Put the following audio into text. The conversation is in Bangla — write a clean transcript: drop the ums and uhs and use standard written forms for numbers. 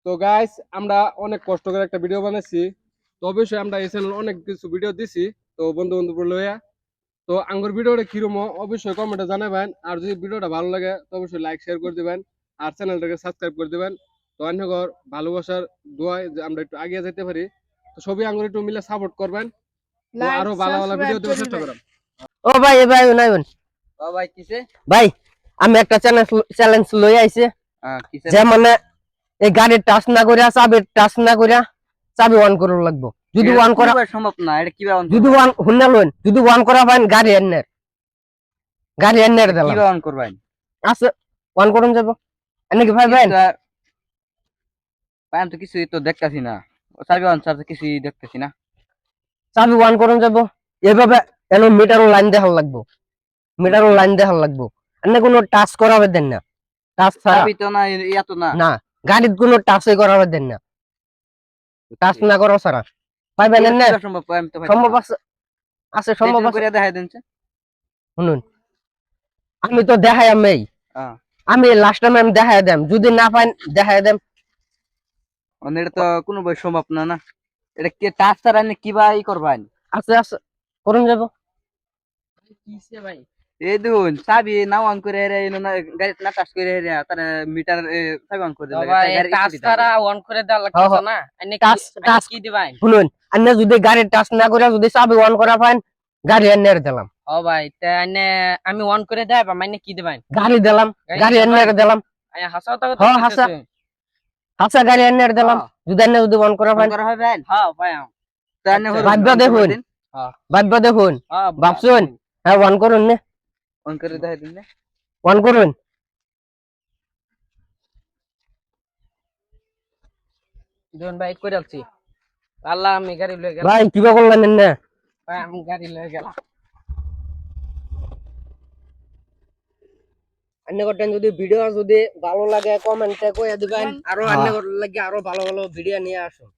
তো গাইস আমরা অনেক কষ্ট করে একটা ভিডিও বানাইছি। তো অবশ্যই আমরা এই চ্যানেল অনেক কিছু ভিডিও দিছি। তো বন্ধু বন্ধু লইয়া তো আঙ্গুর ভিডিওটা কিরকম অবশ্যই কমেন্টে জানাবেন। আর যদি ভিডিওটা ভালো লাগে তো অবশ্যই লাইক শেয়ার করে দিবেন আর চ্যানেলটাকে সাবস্ক্রাইব করে দিবেন। তো অন্যগর ভালোবাসার দোয়ায় যে আমরা একটু এগিয়ে যেতে পারি। তো সবই আঙ্গুর একটু মিলে সাপোর্ট করবেন। তো লাইক আরো ভালো ভালো ভিডিও সাবস্ক্রাইব দেওয়ার করে চেষ্টা দিবেন। করেন। ও ভাই এ ভাই নাইবেন ও ভাই কিসে ভাই আমি একটা চ্যালেঞ্জ লই আইছি কিসে যে মানে এই গাড়ির টাচ না করিয়া চাবির টাচ না করিয়া চাবি অন করা লাগবো। যদি এটা অন করা কিভাবে সম্ভব না, এটা কিভাবে অন যদি অন হুন্না লইন যদি অন করা পাইন গাড়ি এন্নের দিলাম কিভাবে অন করবেন? আছে অন করুন যাব এনে কি ভাই ভাই কিন্তু ভাই আমি তো কিছুই তো দেখতাছি না, চাবি অন চার্জ কিছুই দেখতেছি না। চাবি অন করুন যাব এভাবে এনে মিটারও লাইন দেখাল লাগবো এনে কোনো টাচ করাবে দেন না। টাচ ছাড়া চাবি তো না, ইয়া তো না। না গাড়ির কোনো টাচই করাবে দেন না। টাচ না করো ছাড়া পাইবেন এটা না কিভাবে সম্ভব? আমি তো সম্ভব আছে আছে সম্ভব আছে। করে দেখাই দেন। শুনুন আমি তো দেখাই আমি লাস্ট টাইম আমি দেখাই দেম যদি না পাইন দেখাই দেম। এটা তো কোনো বই সম্ভব না না। এটা কি টাচ ছাড়া কিভাবে ই করবেন? আছে আছে করুন যাব কিসে ভাই? এই দেখুন চাবি না অন করে গাড়ি না টাচ করে তারা মিটার চাবি অন করে দিলে ভাই টাচ তারা অন করে দেওয়া লাগছে না। এনে টাচ কি দিবেন? শুনুন আপনি যদি গাড়ির টাচ না করে যদি চাবি অন করা পাইন গাড়ি এনে দিলাম। ও ভাই তে এনে আমি অন করে দেব মানে কি দিবেন? গাড়ি দিলাম গাড়ি এনে দিলাম। আয়া হাসাও তো হ্যাঁ হাসা হাসা গাড়ি এনে দিলাম যদি এনে যদি অন করা পাইন। করা হবে। হ্যাঁ ভাই ভাগ্য দেখুন ভাগ্য দেখুন ভাবছুন হ্যাঁ অন করুন নে অন করে দেখাই দিন। অন করুন দুন ভাই কই রাখছি আল্লাহ আমি গাড়ি লয়ে গেলাম। ভাই কিবা করলেন না ভাই আমি গাড়ি লয়ে গেলাম। अन्य করতেন যদি ভিডিও যদি ভালো লাগে কমেন্টে কইয়া দিবেন আরো अन्य লাগে আরো ভালো ভালো ভিডিও নিয়ে আসুন।